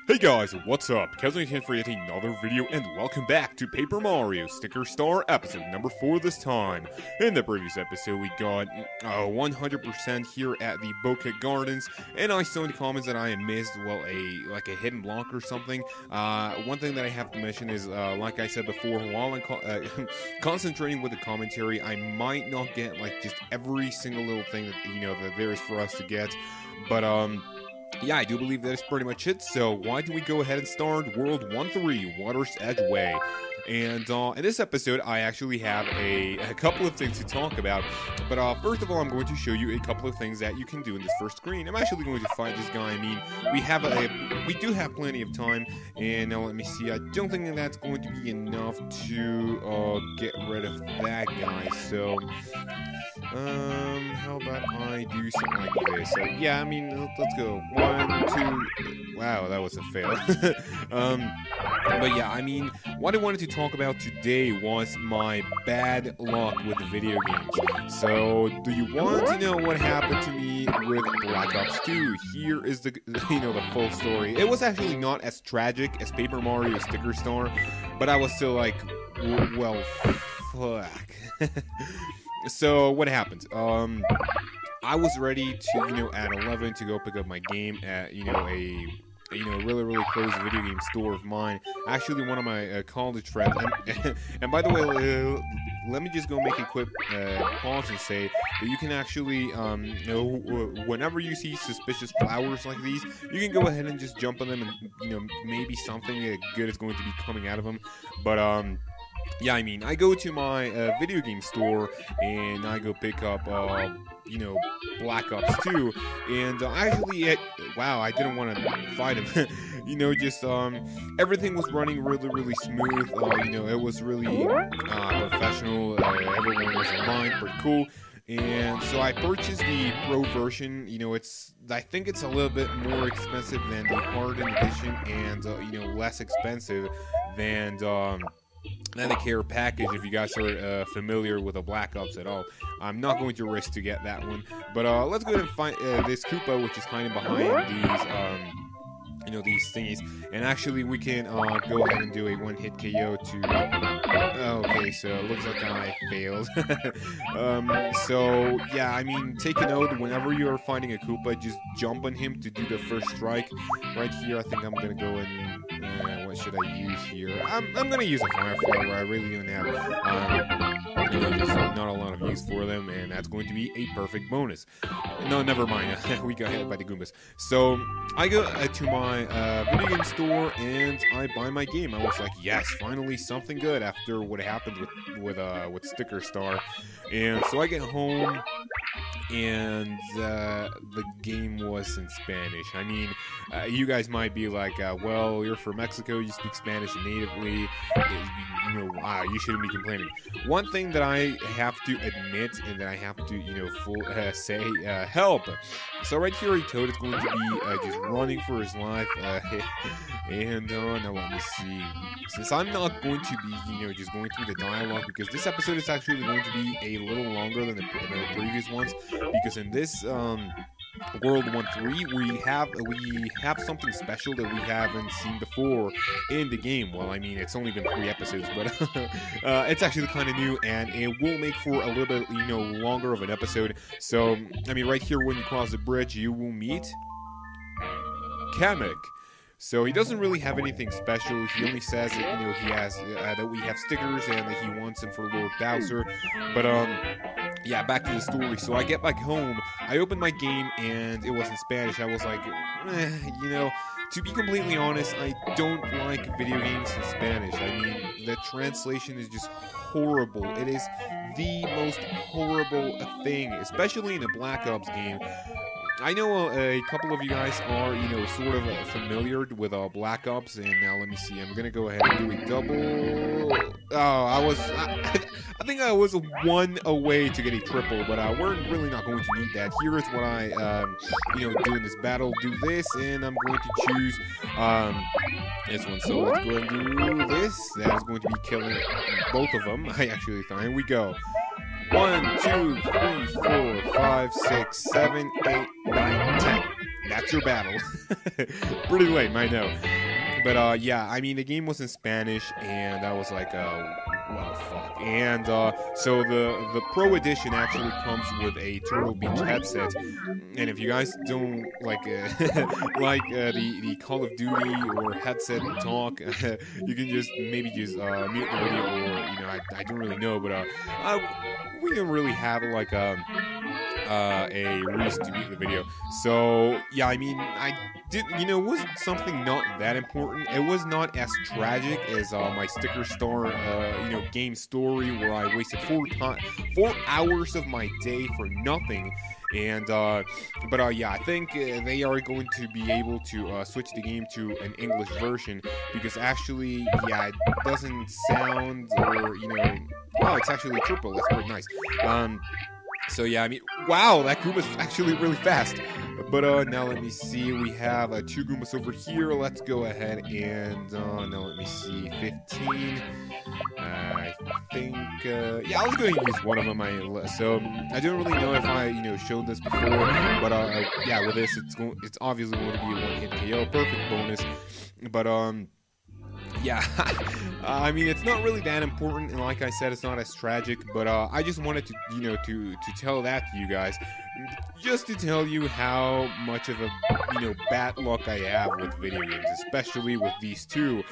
Hey guys, what's up? Kaozbender here for yet another video, and welcome back to Paper Mario Sticker Star episode number 4 this time. In the previous episode, we got 100% here at the Bouquet Gardens, and I saw in the comments that I had missed, well, a hidden block or something. One thing that I have to mention is, like I said before, while I'm concentrating with the commentary, I might not get, like, just every single little thing that there is for us to get, but, yeah, I do believe that is pretty much it, so why don't we go ahead and start World 1-3, Water's Edgeway. And in this episode, I actually have a couple of things to talk about. But first of all, I'm going to show you a couple of things that you can do in this first screen. I'm actually going to fight this guy. I mean, we do have plenty of time. And now let me see. I don't think that that's going to be enough to get rid of that guy. So, how about I do something like this? Yeah, I mean, let's go. 1, 2. Wow, that was a fail. But yeah, I mean, what I wanted to talk about today was my bad luck with video games. So, do you want to know what happened to me with Black Ops 2? Here is the full story. It was actually not as tragic as Paper Mario Sticker Star, but I was still like, well, fuck. So, what happened? I was ready to, at 11 to go pick up my game at, a really close video game store of mine. Actually, one of my college friends. And by the way, let me just go make a quick pause and say that you can actually, whenever you see suspicious flowers like these, you can go ahead and just jump on them, and maybe something good is going to be coming out of them. But yeah, I mean, I go to my video game store and I go pick up, Black Ops 2, and actually, wow, I didn't want to fight him. Everything was running really smooth. It was really professional. Everyone was in line, pretty cool. And so I purchased the Pro version. I think it's a little bit more expensive than the Hardened edition, and less expensive than the care package, if you guys are familiar with the Black Ops at all. I'm not going to risk to get that one, but let's go ahead and find this Koopa, which is hiding behind these thingies, and actually we can go ahead and do a one-hit KO to... okay, so it looks like I failed. So yeah, I mean, take a note, whenever you are finding a Koopa, just jump on him to do the first strike. Right here, I think I'm gonna go and what should I use here? I'm gonna use a Fire Flower. I really don't have just not a lot of use for them, and that's going to be a perfect bonus. No, never mind. We got hit by the Goombas. So I go to my video game store and I buy my game. I was like, yes, finally something good after what happened with Sticker Star. And so I get home and the game was in Spanish. I mean, you guys might be like, well, you're from Mexico, you speak Spanish natively, you shouldn't be complaining. One thing that I have to admit and that I have to, say, help. So right here, Toad is going to be just running for his life, and now let me see. Since I'm not going to be, just going through the dialogue, because this episode is actually going to be a little longer than the previous ones, because in this World 1-3, we have something special that we haven't seen before in the game. Well, I mean, it's only been 3 episodes, but it's actually kind of new, and it will make for a little bit, longer of an episode. So, I mean, right here when you cross the bridge, you will meet Kamek. So he doesn't really have anything special. He only says that he has that we have stickers and that he wants them for Lord Bowser. But yeah, back to the story. So I get back home, I open my game, and it was in Spanish. I was like, to be completely honest, I don't like video games in Spanish. I mean, the translation is just horrible. It is the most horrible thing, especially in a Black Ops game. I know a couple of you guys are, sort of familiar with Black Ops, and now let me see. I'm gonna go ahead and do a double. Oh, I think I was 1 away to get a triple, but we're really not going to need that. Here is what I, do in this battle. Do this, and I'm going to choose this one. So let's go ahead and do this. That is going to be killing both of them. I actually thought. Here we go. 1, 2, 3, 4, 5, 6, 7, 8, 9, 10. that's your battle. Pretty lame, I know. But yeah, I mean, the game was in Spanish, and I was like, well, fuck. And so the Pro Edition actually comes with a Turtle Beach headset. And if you guys don't like the Call of Duty or headset talk, you can just maybe just mute the video, or I don't really know, but we don't really have like a reason to mute the video. So yeah, I mean, I did, it was something not that important. It was not as tragic as my Sticker Star game story, where I wasted 4 hours of my day for nothing. And yeah, I think they are going to be able to switch the game to an English version, because actually, yeah, it doesn't sound, or oh, it's actually triple. That's pretty nice. So yeah, I mean, wow, that Goomba's actually really fast. But now let me see, we have 2 Goombas over here. Let's go ahead and now let me see, 15. I think yeah, I was going to use one of them. So I don't really know if I showed this before, but yeah, with this it's obviously going to be a one-hit KO, perfect bonus. But yeah, I mean, it's not really that important, and like I said, it's not as tragic, but I just wanted to, to tell that to you guys, just to tell you how much of a, bad luck I have with video games, especially with these two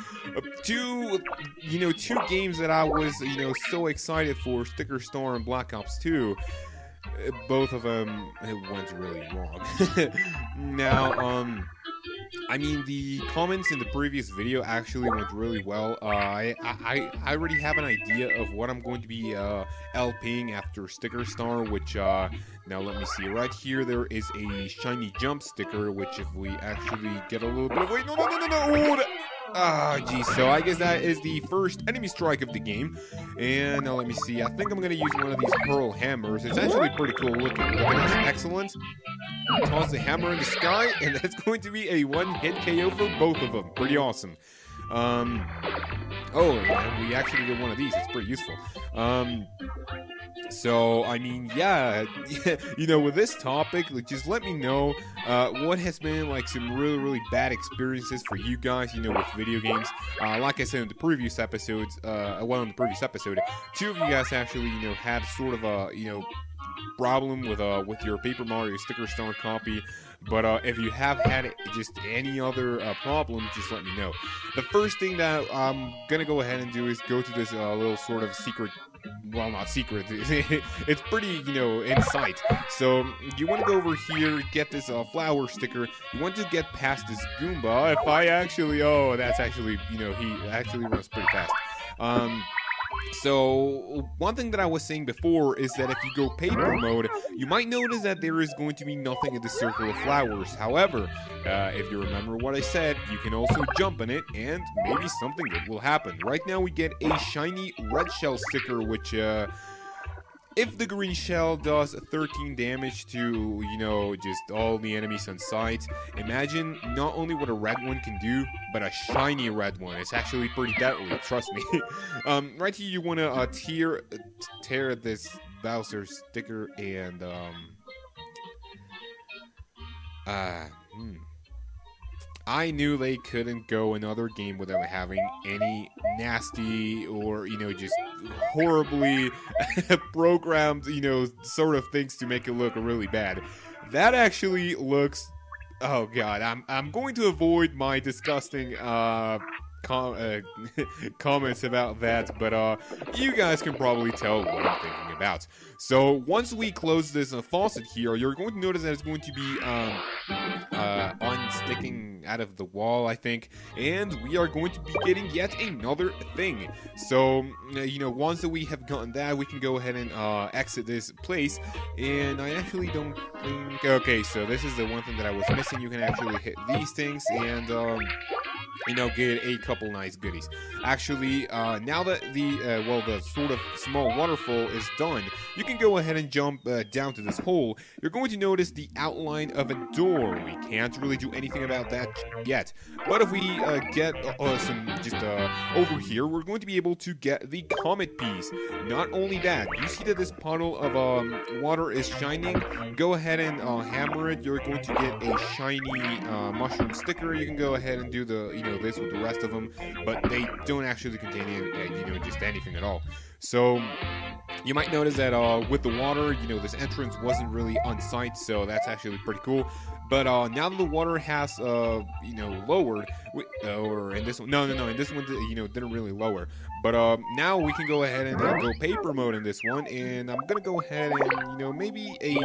games that I was, so excited for, Sticker Star and Black Ops 2. Both of them, it went really wrong. Now, I mean, the comments in the previous video actually went really well. I already have an idea of what I'm going to be LPing after Sticker Star, which, now let me see. Right here, there is a shiny jump sticker, which if we actually get a little bit of... Wait, no! Ah, geez. So I guess that is the first enemy strike of the game. And now let me see. I think I'm going to use one of these pearl hammers. It's actually pretty cool looking. Look at this. Excellent. Toss the hammer in the sky, and that's going to be a one-hit KO for both of them. Pretty awesome. Oh, and we actually get one of these. It's pretty useful. So, I mean, yeah, with this topic, like, just let me know what has been, like, some really, really bad experiences for you guys, with video games. Like I said in the previous episodes, in the previous episode, 2 of you guys actually, had sort of a, problem with your Paper Mario Sticker Star copy. But if you have had just any other problem, just let me know. The first thing that I'm going to go ahead and do is go to this little sort of secret, well, not secret, it's pretty, in sight. So you want to go over here, get this flower sticker. You want to get past this Goomba. If I actually, that's actually, he actually runs pretty fast. So, one thing that I was saying before is that if you go paper mode, you might notice that there is going to be nothing in the circle of flowers. However, if you remember what I said, you can also jump in it, and maybe something good will happen. Right now, we get a shiny red shell sticker, which, if the green shell does 13 damage to, just all the enemies on sight, imagine not only what a red one can do, but a shiny red one. It's actually pretty deadly, trust me. Right here, you want to tear this Bowser sticker, and, I knew they couldn't go another game without having any nasty or, just horribly programmed, sort of things to make it look really bad. That actually looks... Oh, God. I'm going to avoid my disgusting comments about that, but you guys can probably tell what I'm thinking about. So once we close this faucet here, you're going to notice that it's going to be unsticking out of the wall, I think, and we are going to be getting yet another thing. So once that we have gotten that, we can go ahead and exit this place. And I actually don't think... Okay, so this is the one thing that I was missing. You can actually hit these things, and get a couple nice goodies. Actually, now that the sort of small waterfall is done, you can go ahead and jump down to this hole. You're going to notice the outline of a door. We can't really do anything about that yet, but if we get some just over here, we're going to be able to get the comet piece. Not only that, you see that this puddle of water is shining. Go ahead and hammer it. You're going to get a shiny mushroom sticker. You can go ahead and do the this with the rest of them, but they don't actually contain just anything at all. So you might notice that with the water, this entrance wasn't really on site, so that's actually pretty cool. But now that the water has lowered, or in this one, in this one, didn't really lower. But now we can go ahead and go paper mode in this one, and I'm gonna go ahead and maybe a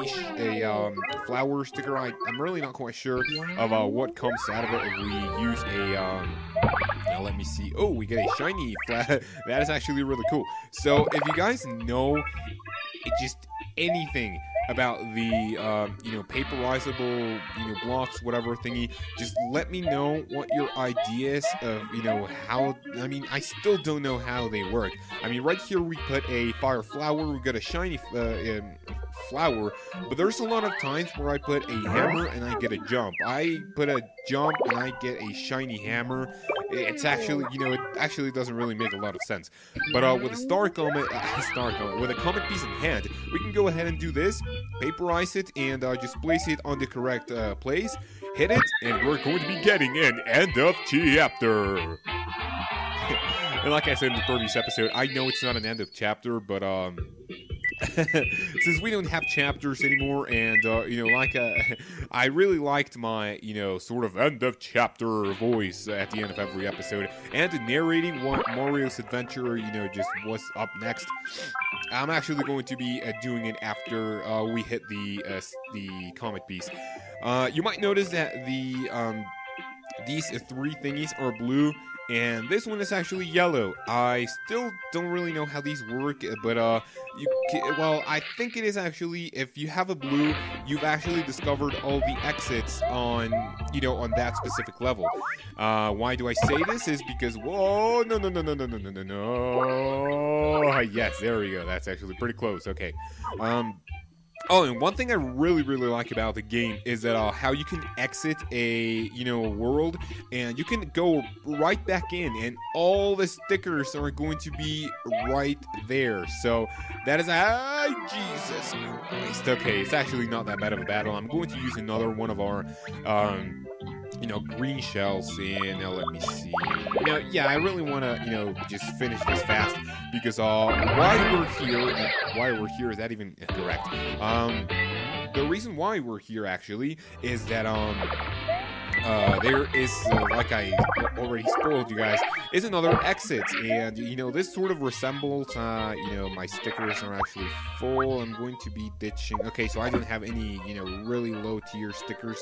flower sticker. I'm really not quite sure of what comes out of it if we use a now let me see. Oh, we get a shiny flat. That is actually really cool. So if you guys know just anything about the paperizable blocks, whatever thingy, just let me know what your ideas of how. I mean, I still don't know how they work. I mean, right here we put a fire flower, we got a shiny flower, but there's a lot of times where I put a hammer and I get a jump. I put a jump and I get a shiny hammer. It's actually, it actually doesn't really make a lot of sense. But with a star comet, with a comet piece in hand, we can go ahead and do this, paperize it, and just place it on the correct place, hit it, and we're going to be getting an end of chapter. And like I said in the previous episode, I know it's not an end of chapter, but since we don't have chapters anymore, and I really liked my sort of end of chapter voice at the end of every episode, and narrating what Mario's adventure just what's up next. I'm actually going to be doing it after we hit the comet piece. You might notice that these three thingies are blue, and this one is actually yellow. I still don't really know how these work, but I think it is actually, if you have a blue, you've actually discovered all the exits on on that specific level. Why do I say this? Is because no. Yes, there we go. That's actually pretty close. Okay. Oh, and one thing I really like about the game is that how you can exit a world, and you can go right back in, and all the stickers are going to be right there. So that is Jesus Christ. Okay, it's actually not that bad of a battle. I'm going to use another one of our green shells, and now let me see. Yeah, I really want to just finish this fast, because why we're here, is that even correct? The reason why we're here actually is that there is, like I already spoiled you guys, is another exit, and this sort of resembles my stickers are actually full. I'm going to be ditching. Okay, so I don't have any really low tier stickers.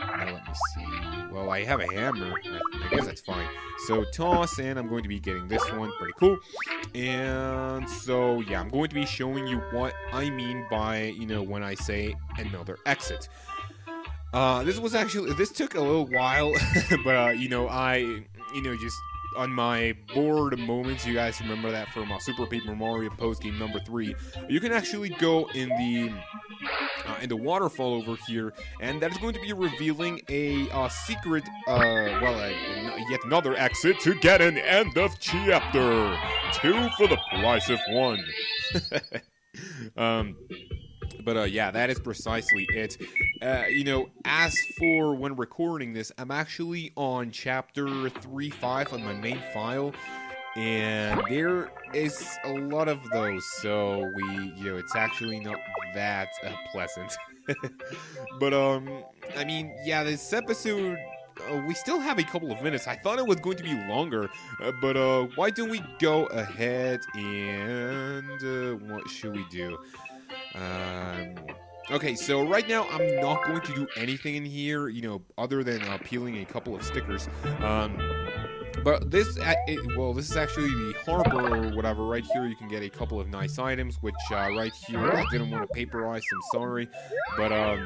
Now let me see. Well, I have a hammer. I guess that's fine. So toss, and I'm going to be getting this one. Pretty cool. And so yeah, I'm going to be showing you what I mean by when I say another exit. This took a little while, but I just on my bored moments, you guys remember that from Super Paper Mario Post Game number 3. You can actually go in the waterfall over here, and that is going to be revealing a secret, yet another exit to get an end of chapter 2 for the price of 1. But yeah, that is precisely it. As for when recording this, I'm actually on chapter 3.5 on my main file, and there is a lot of those, so it's actually not that pleasant. But I mean, yeah, this episode, we still have a couple of minutes. I thought it was going to be longer, but why don't we go ahead and what should we do? Okay, so right now I'm not going to do anything in here, other than peeling a couple of stickers. But this is actually the harbor or whatever. Right here you can get a couple of nice items, which right here I didn't want to paperize, I'm sorry. But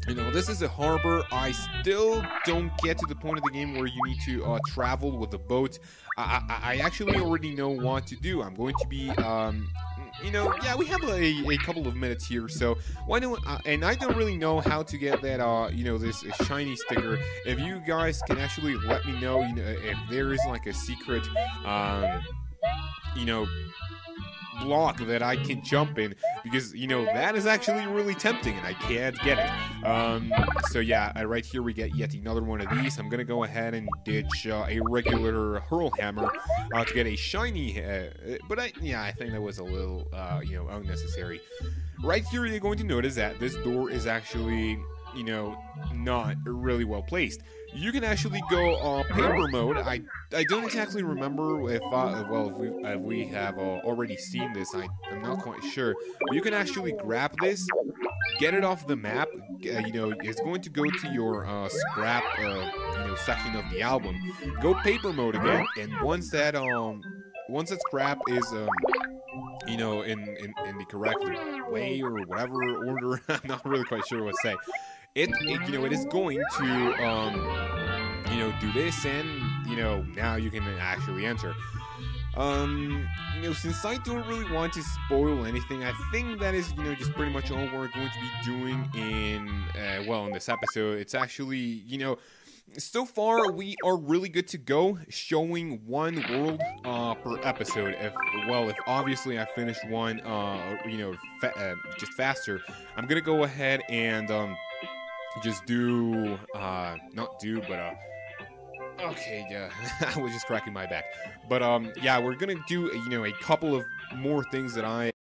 You know, this is a harbor. I still don't get to the point of the game where you need to travel with a boat. I actually already know what to do. I'm going to be, you know, yeah, we have a couple of minutes here, so why don't, and I don't really know how to get that, you know, this shiny sticker. If you guys can actually let me know, you know, if there is like a secret, you know, block that I can jump in, because you know that is actually really tempting and I can't get it. So yeah, right here we get yet another one of these. I'm gonna go ahead and ditch a regular hurl hammer to get a shiny, but I think that was a little you know, unnecessary. Right here you're going to notice that this door is actually, you know, not really well placed. You can actually go paper mode. I don't exactly remember if if we have already seen this. I'm not quite sure. But you can actually grab this, get it off the map. You know, it's going to go to your scrap you know, section of the album. Go paper mode again, and once that scrap is you know, in the correct way or whatever order, I'm not really quite sure what to say. It you know, it is going to you know, do this, and you know, now you can actually enter. You know, since I don't really want to spoil anything, I think that is, you know, just pretty much all we're going to be doing in in this episode. It's actually, you know, so far we are really good to go, showing one world per episode. If obviously I finish one you know, just faster, I'm gonna go ahead and just do okay, yeah, I was just cracking my back. But yeah, we're gonna do, you know, a couple of more things that I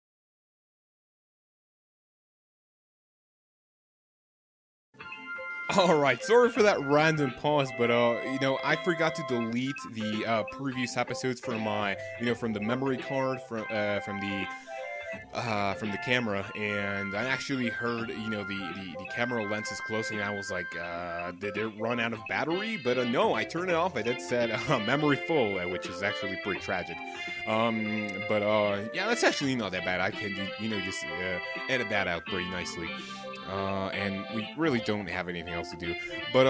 Alright, sorry for that random pause, but you know, I forgot to delete the previous episodes from my, you know, from the memory card from the camera, and I actually heard, you know, the camera lens is closing, and I was like, did it run out of battery? But no, I turned it off, and it said memory full, which is actually pretty tragic. But yeah, that's actually not that bad. I can, you know, just edit that out pretty nicely. And we really don't have anything else to do. But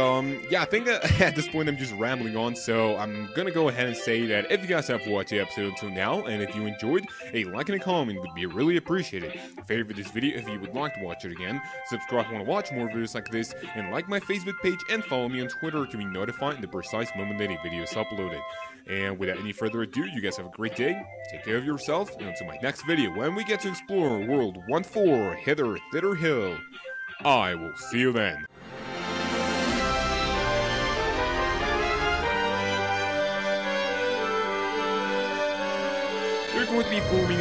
yeah, I think at this point I'm just rambling on, so I'm gonna go ahead and say that if you guys have watched the episode until now, and if you enjoyed, a like and a comment would be really appreciated. Favorite this video if you would like to watch it again, subscribe if you want to watch more videos like this, and like my Facebook page and follow me on Twitter to be notified in the precise moment that a video is uploaded. And without any further ado, you guys have a great day, take care of yourself, and until my next video, when we get to explore World 1-4 Hither Thither Hill, I will see you then. We're going to be forming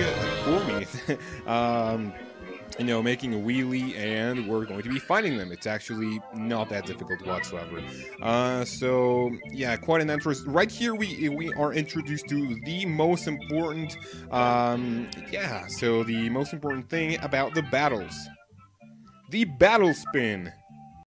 you know, making a wheelie, and we're going to be fighting them. It's actually not that difficult whatsoever. So yeah, quite an interest. Right here, we are introduced to the most important, yeah. So the most important thing about the battles. The battle spin.